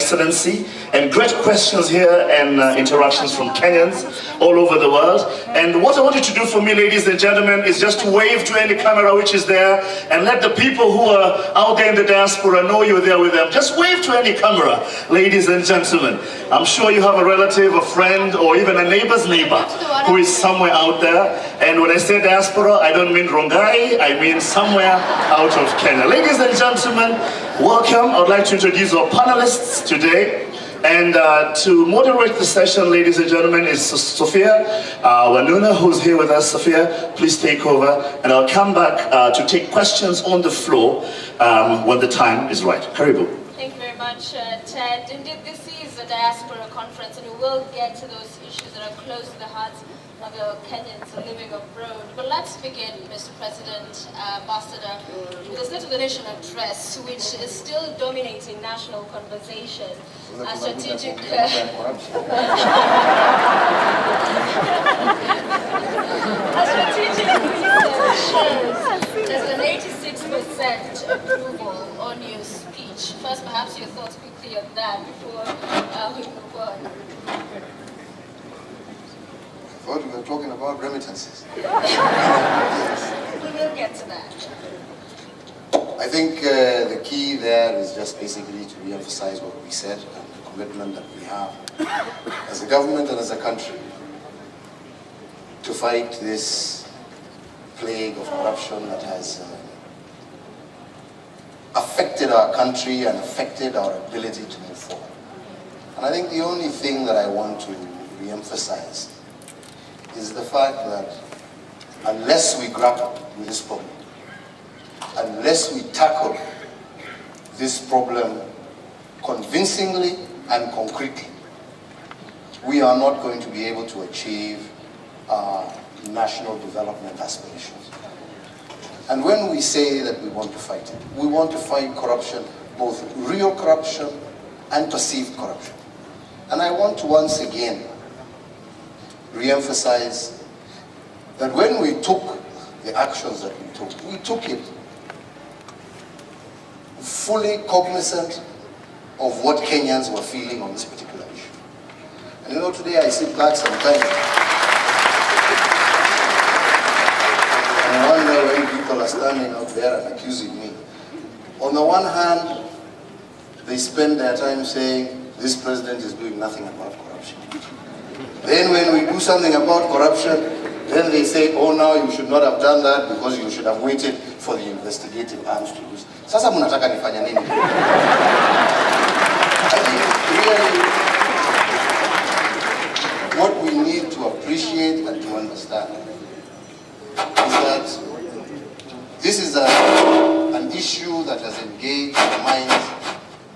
Excellency, and great questions here and interactions from Kenyans all over the world. And what I want you to do for me, ladies and gentlemen, is just to wave to any camera which is there and let the people who are out there in the diaspora know you're there with them. Just wave to any camera, ladies and gentlemen. I'm sure you have a relative, a friend, or even a neighbor's neighbor who is somewhere out there. And when I say diaspora, I don't mean Rongai, I mean somewhere out of Kenya. Ladies and gentlemen, welcome. I would like to introduce our panelists today. And to moderate the session, ladies and gentlemen, is Sophia Wanuna, who's here with us. Sophia, please take over. And I'll come back to take questions on the floor when the time is right. Karibu. Thank you very much, Ted. Indeed, this is a diaspora conference, and we will get to those issues that are close to the hearts of the Kenyans living abroad. But let's begin, Mr. President, Ambassador, with the State of the Nation address, which is still dominating national conversation. A strategic research shows there's an 86% approval on your speech. First, perhaps your thoughts quickly on that before we move on. I thought we were talking about remittances. Yes. We will get to that. I think the key there is just basically to re-emphasize what we said and the commitment that we have as a government and as a country to fight this plague of corruption that has affected our country and affected our ability to move forward. And I think the only thing that I want to re-emphasize is the fact that unless we grapple with this problem, unless we tackle this problem convincingly and concretely, we are not going to be able to achieve our national development aspirations. And when we say that we want to fight it, we want to fight corruption, both real corruption and perceived corruption. And I want to once again re-emphasize that when we took the actions that we took it fully cognizant of what Kenyans were feeling on this particular issue. And you know, today I sit back sometimes and I wonder when people are standing out there and accusing me. On the one hand, they spend their time saying this president is doing nothing about corruption. Then when we do something about corruption, then they say, oh, now you should not have done that because you should have waited for the investigative arms to do. Sasa mnataka nifanya nini? I think really what we need to appreciate and to understand is that this is an issue that has engaged the minds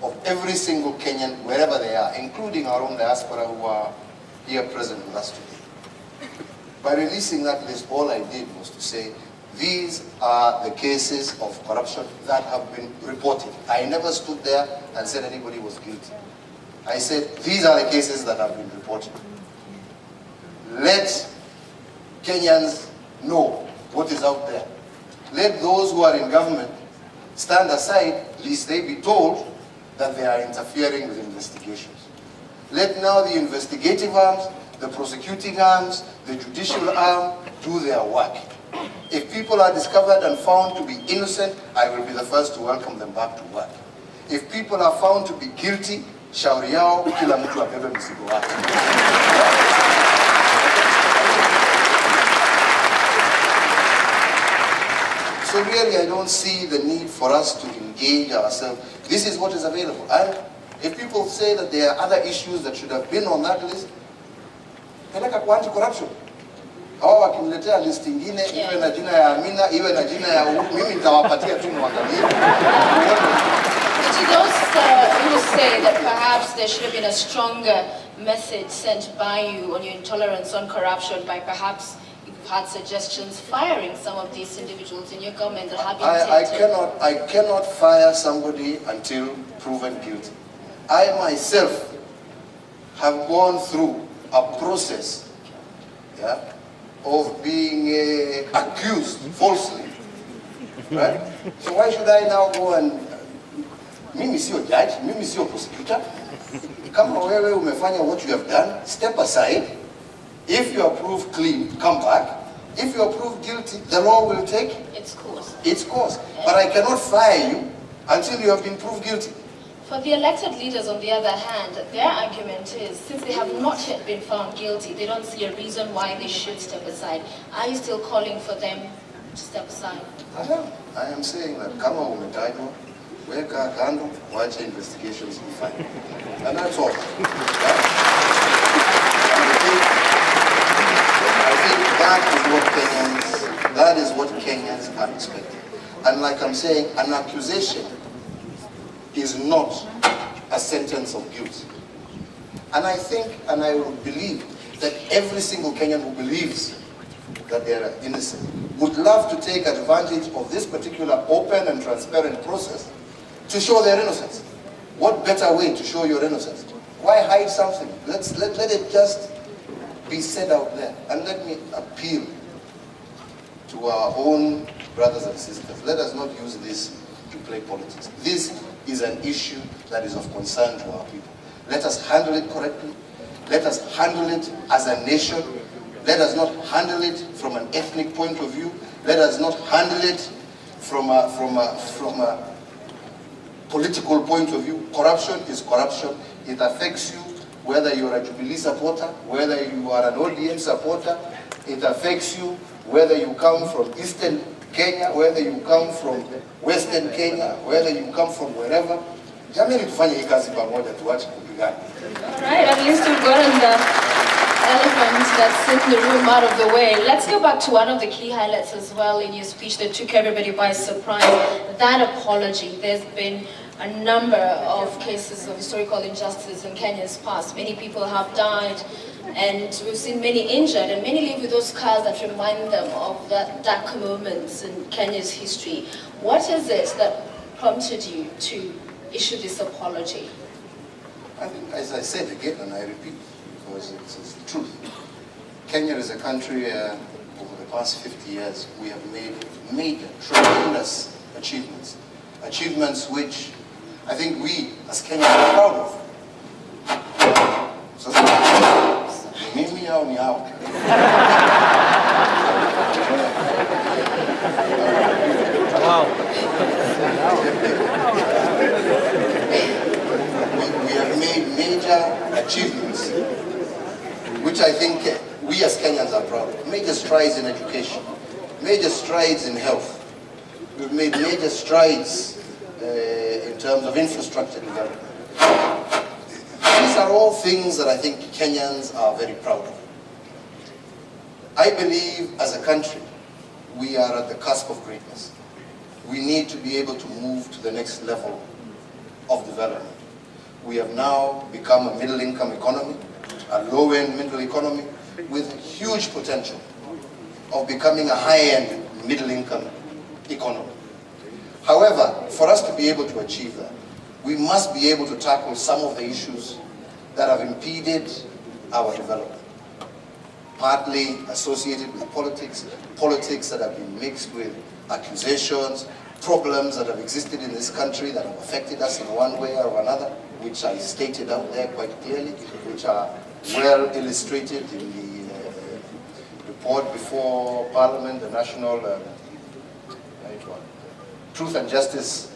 of every single Kenyan, wherever they are, including our own diaspora who are here present with us today. By releasing that list, all I did was to say, these are the cases of corruption that have been reported. I never stood there and said anybody was guilty. I said, these are the cases that have been reported. Let Kenyans know what is out there. Let those who are in government stand aside, lest they be told that they are interfering with investigations. Let now the investigative arms, the prosecuting arms, the judicial arm do their work. If people are discovered and found to be innocent, I will be the first to welcome them back to work. If people are found to be guilty, shauri yao, kila mtu abebe mzigo wake. So really, I don't see the need for us to engage ourselves. This is what is available. And if people say that there are other issues that should have been on that list, peleka kwa anti-corruption. Hawa wakiniletea list ingine, iwe na jina ya Amina, iwe na jina ya mimi nitawapatia tu muangalie. But you also say that perhaps there should have been a stronger message sent by you on your intolerance on corruption by perhaps you've had suggestions firing some of these individuals in your government that have been I cannot fire somebody until proven guilty. I myself have gone through a process, of being accused falsely, right? So why should I now go and, mimi sio judge, mimi sio prosecutor, Kama wewe umefanya what you have done, step aside. If you are proved clean, come back. If you are proved guilty, the law will take its course. Its course. But I cannot fire you until you have been proved guilty. For the elected leaders, on the other hand, their argument is, since they have not yet been found guilty, they don't see a reason why they should step aside. Are you still calling for them to step aside? I am saying that kama umetajwa, weka kando, wacha investigations be fine. And that's all. I think that is what Kenyans are expecting. And like I'm saying, an accusation is not a sentence of guilt. And I think, and I will believe, that every single Kenyan who believes that they are innocent would love to take advantage of this particular open and transparent process to show their innocence. What better way to show your innocence? Why hide something? Let it just be said out there. And let me appeal to our own brothers and sisters. Let us not use this to play politics. This is an issue that is of concern to our people. Let us handle it correctly. Let us handle it as a nation. Let us not handle it from an ethnic point of view. Let us not handle it from a political point of view. Corruption is corruption. It affects you whether you are a Jubilee supporter, whether you are an ODM supporter. It affects you whether you come from Eastern Kenya, whether you come from Western Kenya, whether you come from wherever. Jamani tufanye hii kazi pamoja, tuache kupigana. All right, at least we've gotten the elephant that's in the room out of the way. Let's go back to one of the key highlights as well in your speech that took everybody by surprise, that apology. There's been a number of cases of historical injustice in Kenya's past. Many people have died, and we've seen many injured, and many live with those scars that remind them of that dark moments in Kenya's history. What is it that prompted you to issue this apology? I think, as I said again, and I repeat, because it's the truth. Kenya is a country, over the past 50 years, we have made tremendous achievements. Achievements which I think we, as Kenyans, are proud of. So, mimi au ni hao? Wow. We have made major achievements, which I think we as Kenyans are proud of. Major strides in education, major strides in health. We've made major strides in terms of infrastructure development. These are all things that I think Kenyans are very proud of. I believe as a country, we are at the cusp of greatness. We need to be able to move to the next level of development. We have now become a middle-income economy, a low-end middle economy, with huge potential of becoming a high-end middle-income economy. However, for us to be able to achieve that, we must be able to tackle some of the issues that have impeded our development. Partly associated with politics that have been mixed with accusations, problems that have existed in this country that have affected us in one way or another, which I stated out there quite clearly, which are well illustrated in the report before Parliament, the National Truth and Justice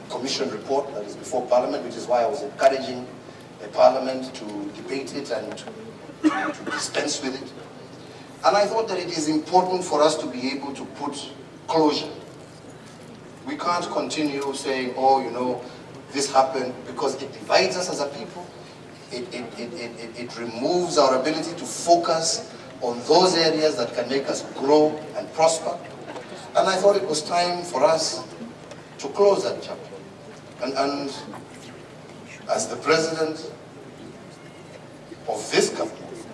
Commission report that is before Parliament, which is why I was encouraging Parliament to debate it and to dispense with it. And I thought that it is important for us to be able to put closure. We can't continue saying, oh, you know, this happened, because it divides us as a people. It removes our ability to focus on those areas that can make us grow and prosper. And I thought it was time for us to close that chapter. And as the president of this government,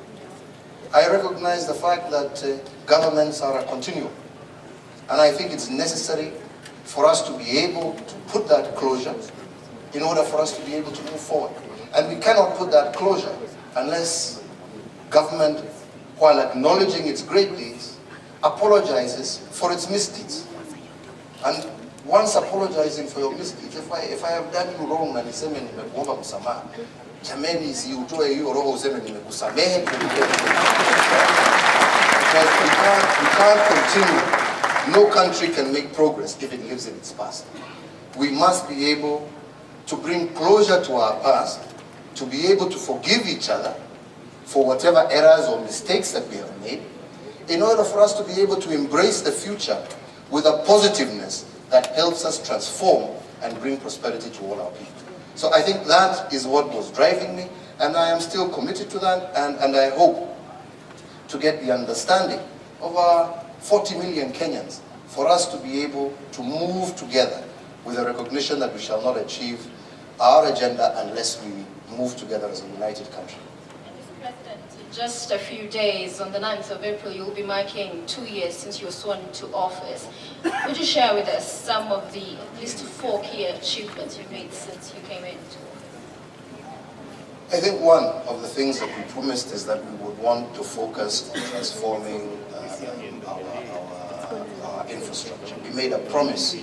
I recognize the fact that governments are a continuum. And I think it's necessary for us to be able to put that closure in order for us to be able to move forward. And we cannot put that closure unless government, while acknowledging its great deeds, apologizes for its misdeeds. And once apologizing for your misdeeds. If I have done you wrong na niseme nimekuomba msamaha, jameni si utoe hiyo roho useme nimekusamehe. Because we can't continue. No country can make progress if it lives in its past. We must be able to bring closure to our past, to be able to forgive each other for whatever errors or mistakes that we have made, in order for us to be able to embrace the future with a positiveness that helps us transform and bring prosperity to all our people. So I think that is what was driving me, and I am still committed to that, and I hope to get the understanding of our 40 million Kenyans for us to be able to move together with a recognition that we shall not achieve our agenda unless we move together as a united country. Mr. President, in just a few days, on the 9th of April, you'll be marking 2 years since you were sworn into office. Would you share with us some of the at least 4 key achievements you've made since you came into office? I think one of the things that we promised is that we would want to focus on transforming our infrastructure. We made a promise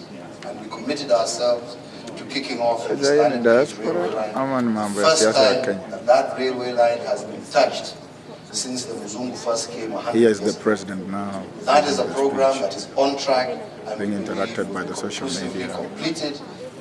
and we committed ourselves to kicking off and starting the railway line. First time that railway line has been touched since the Muzungu first came 100 He is the years ago. president now. That is a program that is on track and Being we interrupted believe by will the social conclusively media completed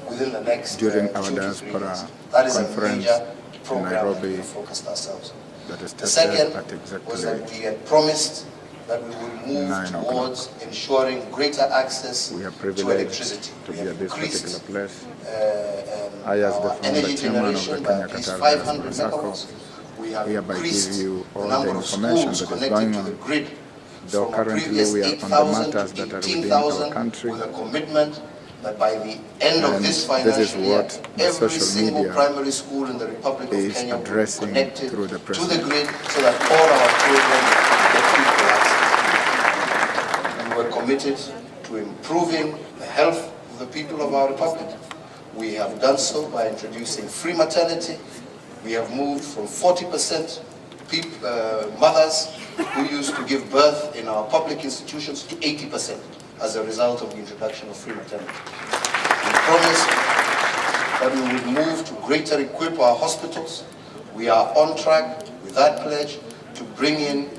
within the next during our 2 to 3 diaspora years. That is a conference major in program Nairobi that we focused ourselves on. that is The started second at was that exactly we had promised that we would move 9 o'clock. towards ensuring greater access we are to privileged electricity. to We be have at this particular increased place. I, as the our founder energy chairman of the generation by Kenya at least Qatar 500 Kqdsacco, megawatts. We have hereby increased give you the all number the of information schools that is connected going to on. the grid. Though From a currently previous we are on the 8,000 matters to that are within our 18,000 country, with a commitment that by the end of and this this financial is year, what the every social single media primary school in the Republic of is Kenya will be addressing connected through the to the president. grid so that all our children get equal access. We were committed to improving the health of the people of our republic. We have done so by introducing free maternity. We have moved from 40% mothers who used to give birth in our public institutions to 80% as a result of the introduction of free maternity. We promised that we would move to greater equip our hospitals. We are on track with that pledge to bring in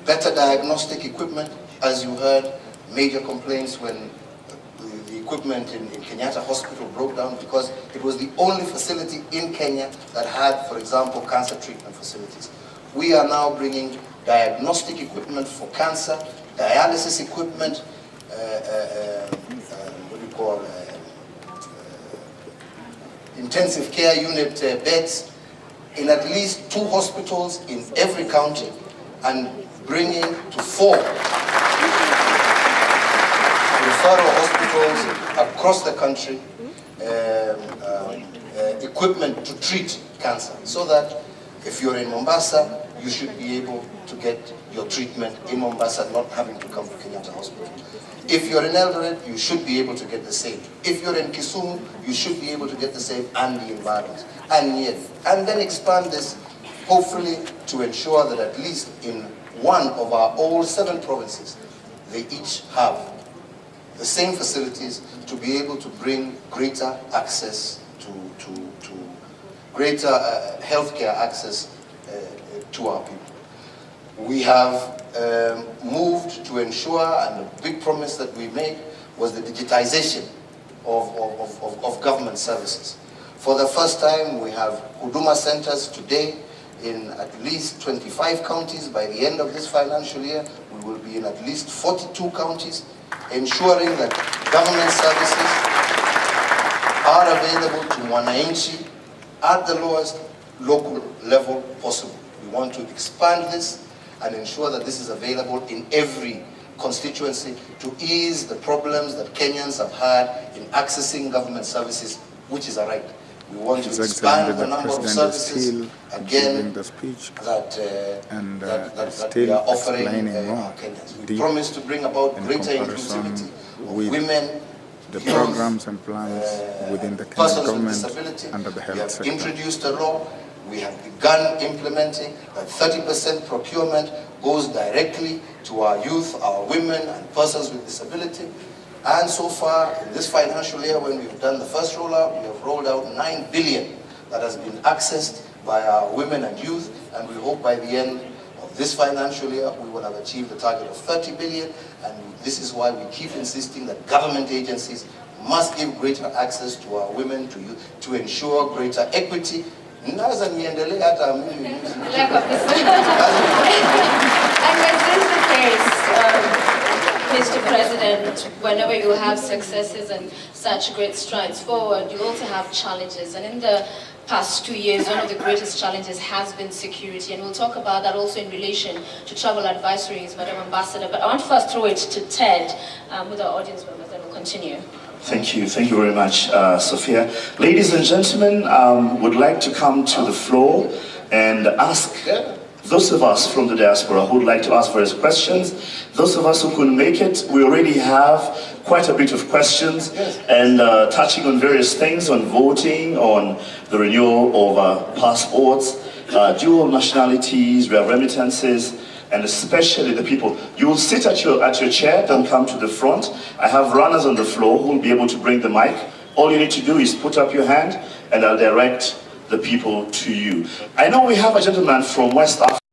better diagnostic equipment. As you heard, major complaints when the equipment in Kenyatta Hospital broke down because it was the only facility in Kenya that had, for example, cancer treatment facilities. We are now bringing diagnostic equipment for cancer, dialysis equipment, intensive care unit beds in at least 2 hospitals in every county, and bringing to 4 referral hospitals across the country equipment to treat cancer, so that if you're in Mombasa, you should be able to get your treatment in Mombasa, not having to come to Kenyatta Hospital. If you're in Eldoret, you should be able to get the same. If you're in Kisumu, you should be able to get the same and the environment. And then expand this, hopefully, to ensure that at least in one of our all 7 provinces, they each have the same facilities to be able to bring greater access to greater healthcare access to our people. We have moved to ensure, and a big promise that we made was the digitization of government services. For the first time, we have Huduma centers today in at least 25 counties. By the end of this financial year, we will be in at least 42 counties, ensuring that government services are available to Mwananchi at the lowest local level possible. We want to expand this and ensure that this is available in every constituency to ease the problems that Kenyans have had in accessing government services, which is a right. We want to expand the number of services again that we are offering our Kenyans. We promise to bring about greater inclusivity of women, the programs and plans within the Kenyan government under the health sector. We have introduced a law. We have begun implementing that 30% procurement goes directly to our youth, our women, and persons with disability. And so far, in this financial year, when we've done the first rollout, we have rolled out 9 billion that has been accessed by our women and youth, and we hope by the end of this financial year, we will have achieved the target of 30 billion, and this is why we keep insisting that government agencies must give greater access to our women, to youth, to ensure greater equity. And is this the case, Mr. President, whenever you have successes and such great strides forward, you also have challenges. And in the past 2 years, one of the greatest challenges has been security. And we'll talk about that also in relation to travel advisories, Madam Ambassador. But I want to first throw it to Ted with our audience members, then we'll continue. Thank you very much, Sophia. Ladies and gentlemen, would like to come to the floor and ask those of us from the diaspora who would like to ask various questions. Those of us who couldn't make it, we already have quite a bit of questions and touching on various things, on voting, on the renewal of passports, dual nationalities, remittances, and especially the people. You will sit at your chair, don't come to the front. I have runners on the floor who will be able to bring the mic. All you need to do is put up your hand and I'll direct the people to you. I know we have a gentleman from West Africa.